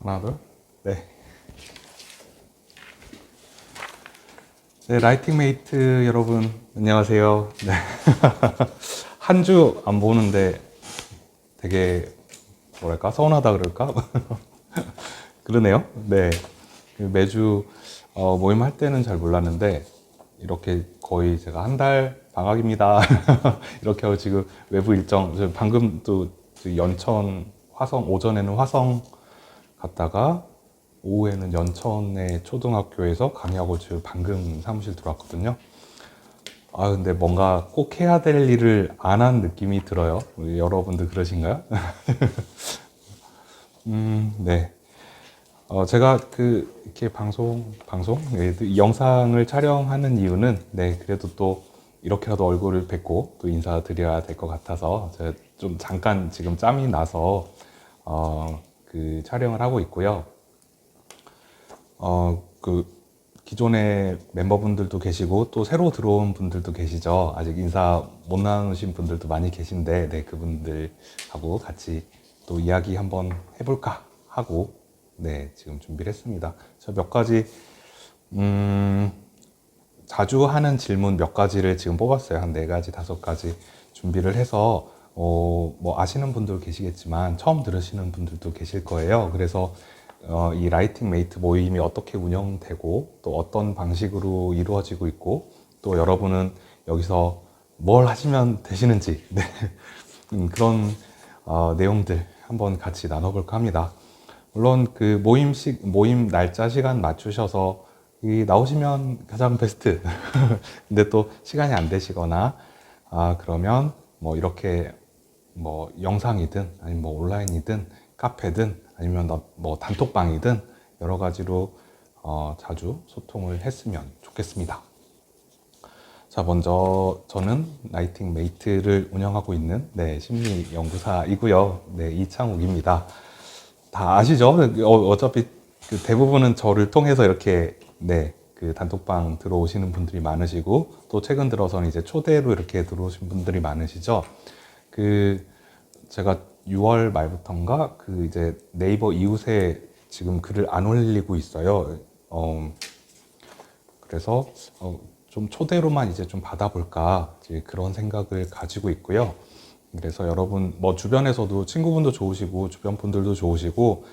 하나, 둘. 네. 네, 라이팅 메이트 여러분, 안녕하세요. 네. 한 주 안 보는데 되게, 뭐랄까, 서운하다 그럴까? 그러네요. 네. 매주 모임할 때는 잘 몰랐는데, 이렇게 거의 제가 한 달 방학입니다. 이렇게 하고 지금 외부 일정, 방금 또 연천 화성, 오전에는 화성 갔다가, 오후에는 연천의 초등학교에서 강의하고 지금 방금 사무실 들어왔거든요. 아, 근데 뭔가 꼭 해야 될 일을 안 한 느낌이 들어요. 우리 여러분들 그러신가요? 네. 제가 이렇게 이 영상을 촬영하는 이유는, 네, 그래도 또 이렇게라도 얼굴을 뵙고 또 인사드려야 될 것 같아서 제가 좀 잠깐 지금 짬이 나서, 촬영을 하고 있고요. 기존의 멤버분들도 계시고 또 새로 들어온 분들도 계시죠. 아직 인사 못 나누신 분들도 많이 계신데, 네, 그분들하고 같이 또 이야기 한번 해볼까 하고, 네, 지금 준비를 했습니다. 저 몇 가지, 자주 하는 질문 몇 가지를 지금 뽑았어요. 한 4가지, 5가지 준비를 해서, 뭐 아시는 분도 계시겠지만 처음 들으시는 분들도 계실 거예요. 그래서 이 라이팅 메이트 모임이 어떻게 운영되고 또 어떤 방식으로 이루어지고 있고 또 여러분은 여기서 뭘 하시면 되시는지, 네. 그런 내용들 한번 같이 나눠볼까 합니다. 물론 모임 날짜 시간 맞추셔서 나오시면 가장 베스트. 근데 또 시간이 안 되시거나 그러면 뭐 이렇게 뭐 영상이든 아니면 뭐 온라인이든 카페든 아니면 뭐 단톡방이든 여러 가지로 자주 소통을 했으면 좋겠습니다. 자, 먼저 저는 라이팅 메이트를 운영하고 있는, 네, 심리 연구사이고요. 네, 이창욱입니다. 다 아시죠? 어차피 대부분은 저를 통해서 이렇게, 네, 단톡방 들어오시는 분들이 많으시고 또 최근 들어서는 이제 초대로 이렇게 들어오신 분들이 많으시죠. 제가 6월 말부터인가 이제 네이버 이웃에 지금 글을 안 올리고 있어요. 그래서 좀 초대로만 이제 좀 받아볼까 이제 그런 생각을 가지고 있고요. 그래서 여러분 뭐 주변에서도 친구분도 좋으시고 주변 분들도 좋으시고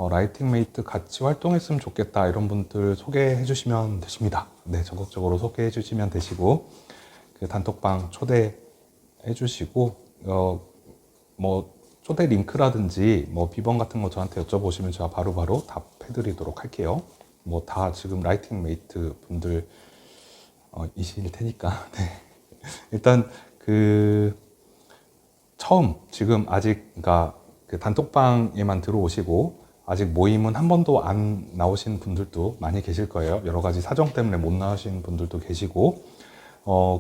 라이팅 메이트 같이 활동했으면 좋겠다 이런 분들 소개해 주시면 되십니다. 네, 적극적으로 소개해 주시면 되시고 단톡방 초대해 주시고 뭐 초대 링크라든지 뭐 비번 같은 거 저한테 여쭤보시면 제가 바로바로 답해 드리도록 할게요. 뭐 다 지금 라이팅 메이트 분들 이실 테니까. 네. 일단 처음 지금 아직 그러니까 단톡방에만 들어오시고 아직 모임은 한 번도 안 나오신 분들도 많이 계실 거예요. 여러 가지 사정 때문에 못 나오신 분들도 계시고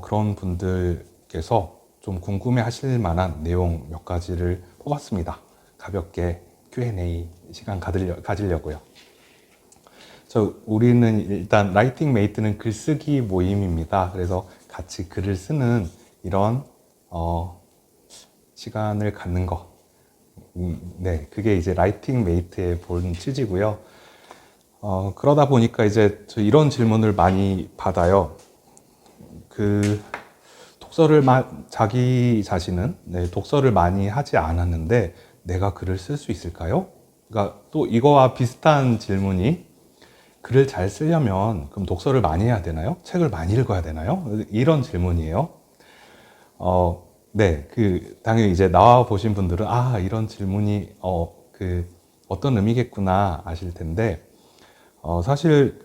그런 분들께서 좀 궁금해 하실 만한 내용 몇 가지를 뽑았습니다. 가볍게 Q&A 시간 가지려고요. 우리는 일단 라이팅 메이트는 글쓰기 모임입니다. 그래서 같이 글을 쓰는 이런 시간을 갖는 거. 네, 그게 이제 라이팅 메이트의 본 취지고요. 그러다 보니까 이제 저 이런 질문을 많이 받아요. 자기 자신은, 네, 독서를 많이 하지 않았는데 내가 글을 쓸 수 있을까요? 그러니까 또 이거와 비슷한 질문이 글을 잘 쓰려면 그럼 독서를 많이 해야 되나요? 책을 많이 읽어야 되나요? 이런 질문이에요. 네, 당연히 이제 나와 보신 분들은 이런 질문이 어떤 의미겠구나 아실 텐데 사실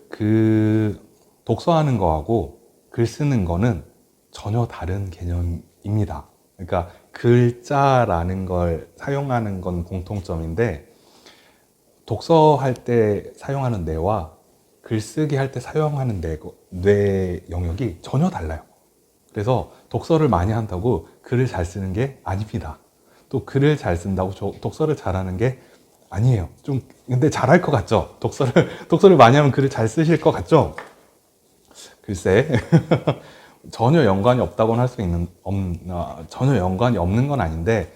독서하는 거하고 글 쓰는 거는 전혀 다른 개념입니다. 그러니까 글자라는 걸 사용하는 건 공통점인데 독서할 때 사용하는 뇌와 글쓰기 할 때 사용하는 뇌 영역이 전혀 달라요. 그래서 독서를 많이 한다고 글을 잘 쓰는 게 아닙니다. 또 글을 잘 쓴다고 독서를 잘하는 게 아니에요. 근데 잘할 것 같죠? 독서를 많이 하면 글을 잘 쓰실 것 같죠? 글쎄. 전혀 연관이 없다고는 할 수 전혀 연관이 없는 건 아닌데,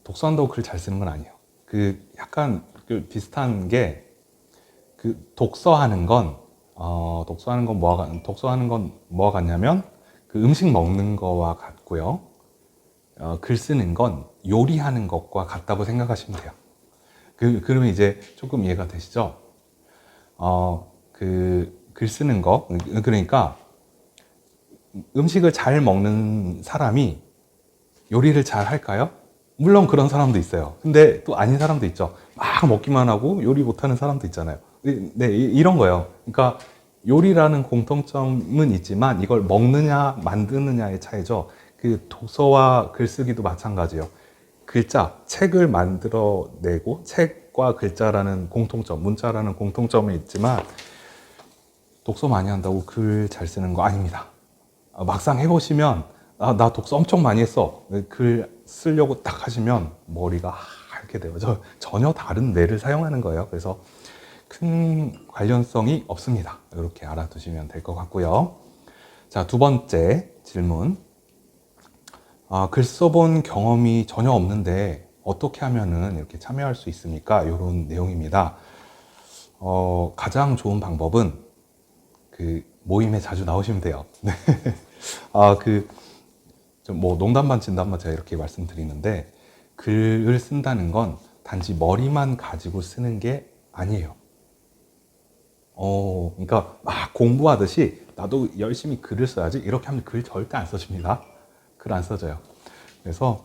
독서한다고 글 잘 쓰는 건 아니에요. 약간 그 비슷한 게 그 독서하는 건 뭐와 같냐면 그 음식 먹는 거와 같고요. 글 쓰는 건 요리하는 것과 같다고 생각하시면 돼요. 그러면 이제 조금 이해가 되시죠? 글 쓰는 거, 그러니까 음식을 잘 먹는 사람이 요리를 잘 할까요? 물론 그런 사람도 있어요. 근데 또 아닌 사람도 있죠. 막 먹기만 하고 요리 못하는 사람도 있잖아요. 네, 이런 거예요. 그러니까 요리라는 공통점은 있지만 이걸 먹느냐 만드느냐의 차이죠. 그 독서와 글쓰기도 마찬가지예요. 책을 만들어내고 책과 글자라는 공통점, 문자라는 공통점이 있지만 독서 많이 한다고 글 잘 쓰는 거 아닙니다. 막상 해보시면 나 독서 엄청 많이 했어. 글 쓰려고 딱 하시면 머리가 하얗게 돼요. 전혀 다른 뇌를 사용하는 거예요. 그래서 큰 관련성이 없습니다. 이렇게 알아두시면 될 것 같고요. 자, 두 번째 질문. 글 써본 경험이 전혀 없는데 어떻게 하면은 이렇게 참여할 수 있습니까? 이런 내용입니다. 가장 좋은 방법은 그 모임에 자주 나오시면 돼요. 네. 뭐 농담 반 진담 반 제가 이렇게 말씀드리는데 글을 쓴다는 건 단지 머리만 가지고 쓰는 게 아니에요. 그러니까 막 공부하듯이 나도 열심히 글을 써야지 이렇게 하면 글 절대 안 써집니다. 글 안 써져요. 그래서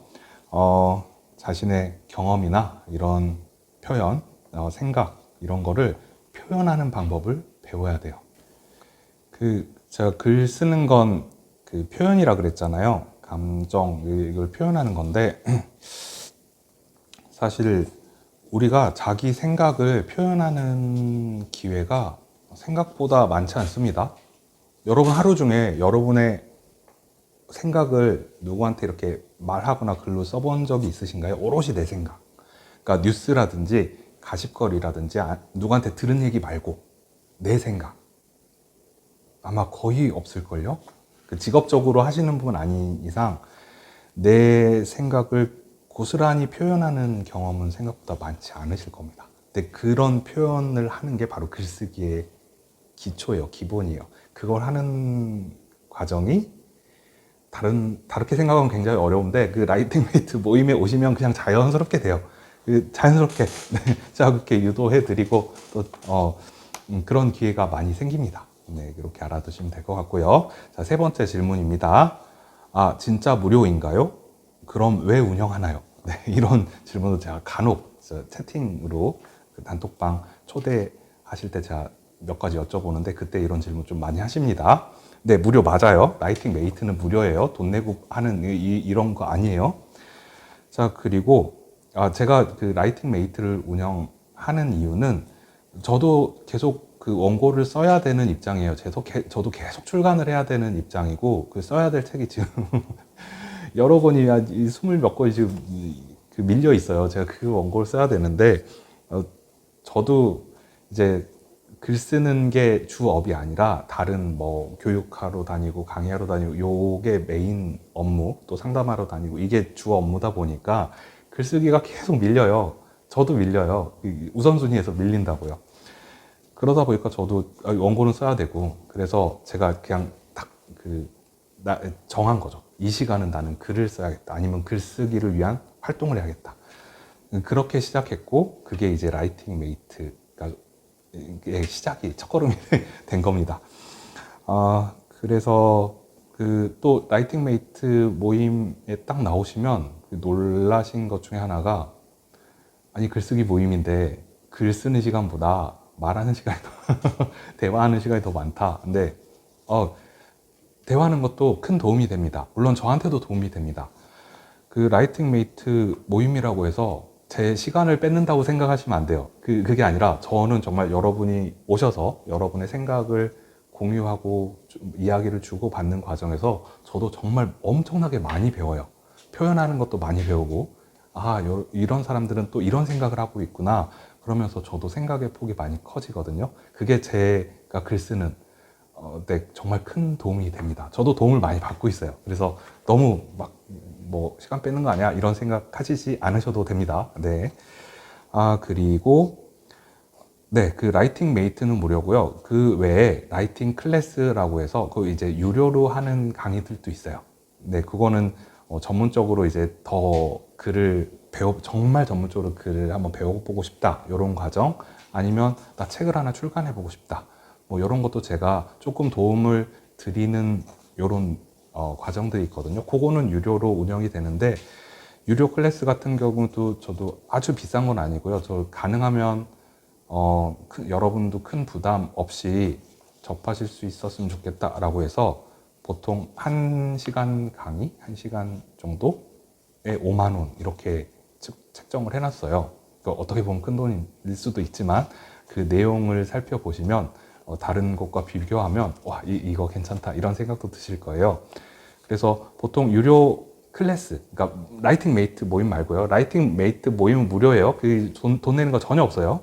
자신의 경험이나 이런 표현, 생각 이런 거를 표현하는 방법을 배워야 돼요. 제가 글 쓰는 건 그 표현이라 그랬잖아요. 감정 이걸 표현하는 건데 사실 우리가 자기 생각을 표현하는 기회가 생각보다 많지 않습니다. 여러분 하루 중에 여러분의 생각을 누구한테 이렇게 말하거나 글로 써본 적이 있으신가요? 오롯이 내 생각. 그러니까 뉴스라든지 가십거리라든지 누구한테 들은 얘기 말고 내 생각. 아마 거의 없을걸요? 직업적으로 하시는 분 아닌 이상 내 생각을 고스란히 표현하는 경험은 생각보다 많지 않으실 겁니다. 근데 그런 표현을 하는 게 바로 글쓰기의 기초예요, 기본이에요. 그걸 하는 과정이 다르게 생각하면 굉장히 어려운데 그 라이팅 메이트 모임에 오시면 그냥 자연스럽게 돼요. 자연스럽게 제가 그렇게 유도해 드리고 또 그런 기회가 많이 생깁니다. 네, 이렇게 알아두시면 될 것 같고요. 자, 세 번째 질문입니다. 진짜 무료인가요? 그럼 왜 운영하나요? 네, 이런 질문도 제가 간혹 채팅으로 단톡방 초대하실 때 제가 몇 가지 여쭤보는데 그때 이런 질문 좀 많이 하십니다. 네, 무료 맞아요. 라이팅 메이트는 무료예요. 돈 내고 하는 이런 거 아니에요. 자, 그리고 제가 그 라이팅 메이트를 운영하는 이유는 저도 계속 그 원고를 써야 되는 입장이에요. 저도 계속 출간을 해야 되는 입장이고 그 써야 될 책이 지금 여러 권이 20몇 권이 지금 밀려 있어요. 제가 그 원고를 써야 되는데 저도 이제 글 쓰는 게 주업이 아니라 다른 뭐 교육하러 다니고 강의하러 다니고 요게 메인 업무 또 상담하러 다니고 이게 주 업무다 보니까 글쓰기가 계속 밀려요. 저도 밀려요. 우선순위에서 밀린다고요. 그러다 보니까 저도 원고는 써야 되고 그래서 제가 그냥 딱 정한 거죠. 이 시간은 나는 글을 써야겠다. 아니면 글쓰기를 위한 활동을 해야겠다. 그렇게 시작했고 그게 이제 라이팅 메이트가 시작이 첫걸음이 된 겁니다. 그래서 또 라이팅 메이트 모임에 딱 나오시면 놀라신 것 중에 하나가 아니 글쓰기 모임인데 글 쓰는 시간보다 말하는 시간이 대화하는 시간이 더 많다. 근데 대화하는 것도 큰 도움이 됩니다. 물론 저한테도 도움이 됩니다. 그 라이팅 메이트 모임이라고 해서 제 시간을 뺏는다고 생각하시면 안 돼요. 그게 아니라 저는 정말 여러분이 오셔서 여러분의 생각을 공유하고 이야기를 주고받는 과정에서 저도 정말 엄청나게 많이 배워요. 표현하는 것도 많이 배우고 이런 사람들은 또 이런 생각을 하고 있구나. 그러면서 저도 생각의 폭이 많이 커지거든요. 그게 제가 글 쓰는 데 정말 큰 도움이 됩니다. 저도 도움을 많이 받고 있어요. 그래서 너무 막 시간 빼는 거 아니야? 이런 생각 하시지 않으셔도 됩니다. 네. 그리고 네, 그 라이팅 메이트는 무료고요. 그 외에 라이팅 클래스라고 해서 그 이제 유료로 하는 강의들도 있어요. 네, 그거는 전문적으로 이제 더 글을 정말 전문적으로 글을 한번 배워보고 싶다. 이런 과정. 아니면 나 책을 하나 출간해보고 싶다. 뭐 이런 것도 제가 조금 도움을 드리는 이런 과정들이 있거든요. 그거는 유료로 운영이 되는데 유료 클래스 같은 경우도 저도 아주 비싼 건 아니고요. 저 가능하면 여러분도 큰 부담 없이 접하실 수 있었으면 좋겠다라고 해서 보통 1시간 강의, 1시간 정도에 5만 원 이렇게 책정을 해놨어요. 그러니까 어떻게 보면 큰 돈일 수도 있지만 그 내용을 살펴보시면 다른 곳과 비교하면 와, 이거 괜찮다 이런 생각도 드실 거예요. 그래서 보통 유료 클래스, 그러니까 라이팅 메이트 모임 말고요. 라이팅 메이트 모임은 무료예요. 돈 내는 거 전혀 없어요.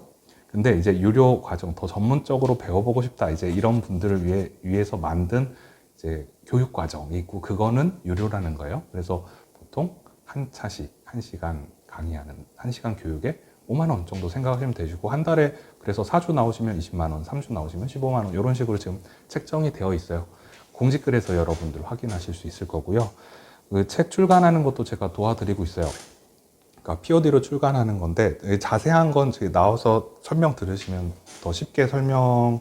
근데 이제 유료 과정 더 전문적으로 배워보고 싶다. 이제 이런 분들을 위해서 만든 이제 교육 과정이 있고 그거는 유료라는 거예요. 그래서 보통 한 차씩 1시간 강의하는 1시간 교육에 5만 원 정도 생각하시면 되시고 한 달에 그래서 4주 나오시면 20만 원, 3주 나오시면 15만 원 이런 식으로 지금 책정이 되어 있어요. 공지글에서 여러분들 확인하실 수 있을 거고요. 그 책 출간하는 것도 제가 도와드리고 있어요. 그러니까 POD로 출간하는 건데 자세한 건 나와서 설명 들으시면 더 쉽게 설명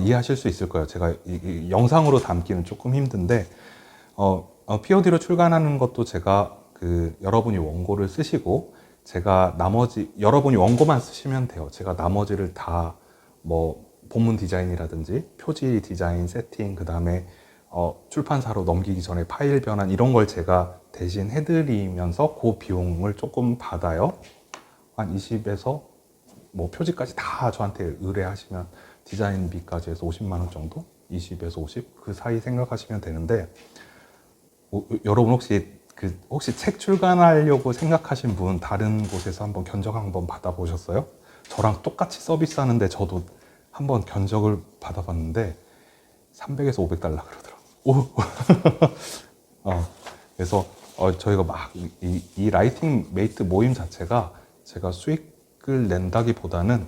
이해하실 수 있을 거예요. 제가 이 영상으로 담기는 조금 힘든데 POD로 출간하는 것도 제가 여러분이 원고를 쓰시고 제가 나머지 여러분이 원고만 쓰시면 돼요. 제가 나머지를 다 뭐 본문 디자인이라든지 표지 디자인 세팅 그다음에 출판사로 넘기기 전에 파일 변환 이런 걸 제가 대신 해드리면서 그 비용을 조금 받아요. 한 20에서 뭐 표지까지 다 저한테 의뢰하시면 디자인비까지 해서 50만 원 정도? 20에서 50? 그 사이 생각하시면 되는데 여러분 혹시 책 출간하려고 생각하신 분 다른 곳에서 한번 견적 한번 받아보셨어요? 저랑 똑같이 서비스 하는데 저도 한번 견적을 받아봤는데 300에서 500달러 그러더라고요. 그래서 저희가 막 이 라이팅 메이트 모임 자체가 제가 수익을 낸다기보다는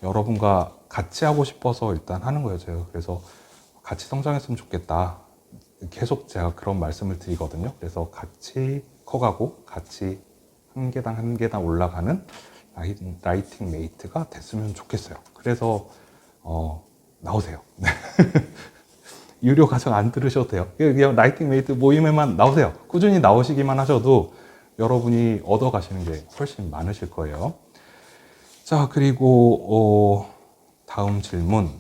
여러분과 같이 하고 싶어서 일단 하는 거예요. 제가 그래서 같이 성장했으면 좋겠다. 계속 제가 그런 말씀을 드리거든요. 그래서 같이 커가고 같이 한 계단 한 계단 올라가는 라이팅 메이트가 됐으면 좋겠어요. 그래서 나오세요. 유료 과정 안 들으셔도 돼요. 그냥 라이팅 메이트 모임에만 나오세요. 꾸준히 나오시기만 하셔도 여러분이 얻어 가시는 게 훨씬 많으실 거예요. 자, 그리고 다음 질문.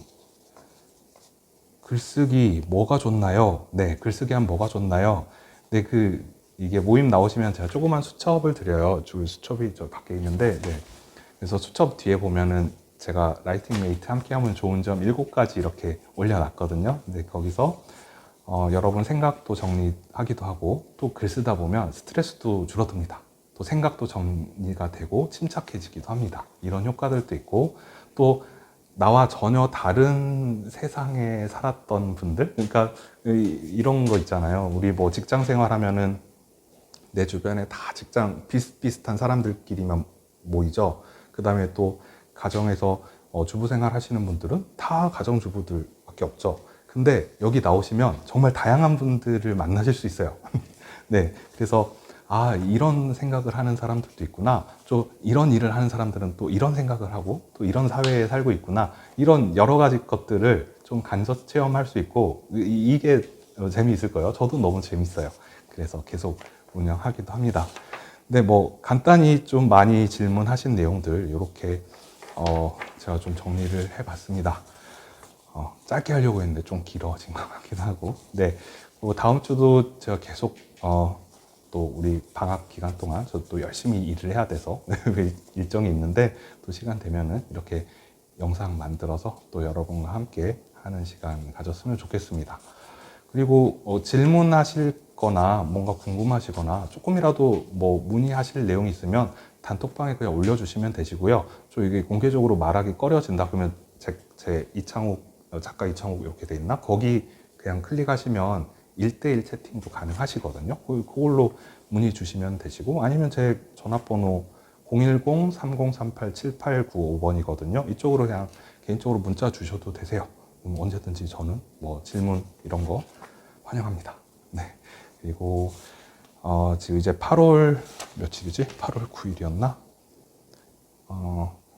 글쓰기 뭐가 좋나요? 네, 글쓰기 하면 뭐가 좋나요? 네, 이게 모임 나오시면 제가 조그만 수첩을 드려요. 수첩이 저 밖에 있는데, 네. 그래서 수첩 뒤에 보면은 제가 라이팅 메이트 함께 하면 좋은 점 7가지 이렇게 올려놨거든요. 근데 거기서 여러분 생각도 정리하기도 하고 또 글 쓰다 보면 스트레스도 줄어듭니다. 또 생각도 정리가 되고 침착해지기도 합니다. 이런 효과들도 있고 또 나와 전혀 다른 세상에 살았던 분들 그러니까 이런 거 있잖아요. 우리 뭐 직장 생활하면은 내 주변에 다 직장 비슷비슷한 사람들끼리만 모이죠. 그 다음에 또 가정에서 주부 생활 하시는 분들은 다 가정주부들밖에 없죠. 근데 여기 나오시면 정말 다양한 분들을 만나실 수 있어요. 네, 그래서 이런 생각을 하는 사람들도 있구나. 또 이런 일을 하는 사람들은 또 이런 생각을 하고 또 이런 사회에 살고 있구나. 이런 여러 가지 것들을 좀 간접 체험할 수 있고 이게 재미있을 거예요. 저도 너무 재밌어요. 그래서 계속 운영하기도 합니다. 네, 뭐 간단히 좀 많이 질문하신 내용들 이렇게 제가 좀 정리를 해봤습니다. 짧게 하려고 했는데 좀 길어진 것 같기도 하고. 네, 그리고 다음 주도 제가 계속 또 우리 방학 기간 동안 저 또 열심히 일을 해야 돼서 일정이 있는데 또 시간 되면은 이렇게 영상 만들어서 또 여러분과 함께 하는 시간 가졌으면 좋겠습니다. 그리고 질문하실 거나 뭔가 궁금하시거나 조금이라도 뭐 문의하실 내용이 있으면 단톡방에 그냥 올려주시면 되시고요. 저 이게 공개적으로 말하기 꺼려진다 그러면 제 작가 이창욱 이렇게 돼 있나? 거기 그냥 클릭하시면 1대1 채팅도 가능하시거든요. 그걸로 문의 주시면 되시고 아니면 제 전화번호 010-3038-7895번이거든요. 이쪽으로 그냥 개인적으로 문자 주셔도 되세요. 언제든지 저는 뭐 질문 이런 거 환영합니다. 네. 그리고 지금 이제 8월 며칠이지? 8월 9일이었나?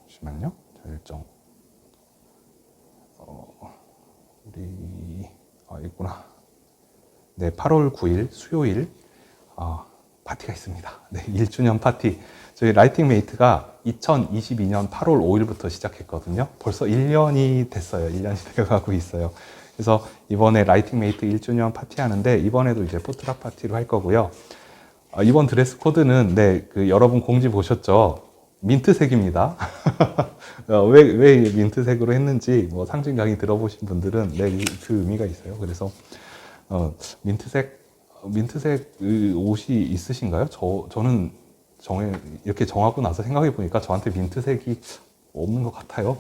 잠시만요. 일정. 우리 있구나. 네, 8월 9일 수요일 파티가 있습니다. 네, 1주년 파티. 저희 라이팅 메이트가 2022년 8월 5일부터 시작했거든요. 벌써 1년이 됐어요. 1년이 되어가고 있어요. 그래서 이번에 라이팅 메이트 1주년 파티 하는데 이번에도 이제 포트락 파티로 할 거고요. 이번 드레스 코드는 네, 여러분 공지 보셨죠? 민트색입니다. 왜 민트색으로 했는지 뭐 상징 강의 들어보신 분들은 네, 그 의미가 있어요. 그래서 민트색 옷이 있으신가요? 저는 이렇게 정하고 나서 생각해 보니까 저한테 민트색이 없는 것 같아요.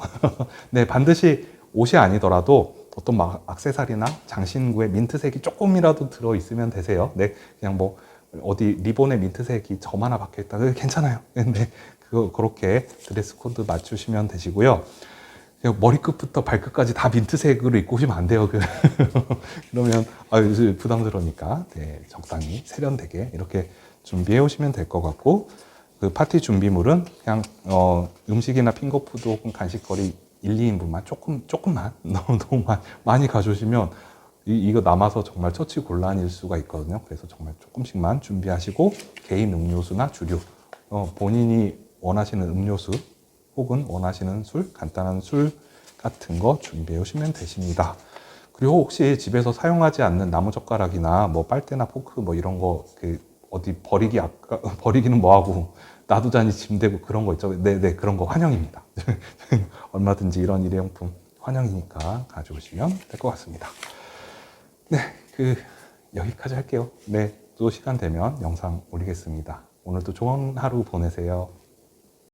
네, 반드시 옷이 아니더라도 어떤 액세서리나 장신구에 민트색이 조금이라도 들어 있으면 되세요. 네, 그냥 뭐 어디 리본에 민트색이 점 하나 박혀 있다. 괜찮아요. 네, 그렇게 드레스 코드 맞추시면 되시고요. 머리끝부터 발끝까지 다 민트색으로 입고 오시면 안 돼요. 그러면 부담스러우니까 네, 적당히 세련되게 이렇게 준비해 오시면 될 것 같고, 그 파티 준비물은 그냥 음식이나 핑거푸드 혹은 간식거리 1, 2인분만 조금만 너무 많이 가져오시면 이거 남아서 정말 처치곤란일 수가 있거든요. 그래서 정말 조금씩만 준비하시고 개인 음료수나 주류, 본인이 원하시는 음료수 혹은 원하시는 술, 간단한 술 같은 거 준비해 오시면 되십니다. 그리고 혹시 집에서 사용하지 않는 나무젓가락이나 뭐 빨대나 포크 뭐 이런 거 어디 버리기는 뭐하고 놔두자니 짐되고 그런 거 있죠. 네, 그런 거 환영입니다. 얼마든지 이런 일회용품 환영이니까 가져오시면 될 것 같습니다. 네, 여기까지 할게요. 네, 또 시간 되면 영상 올리겠습니다. 오늘도 좋은 하루 보내세요.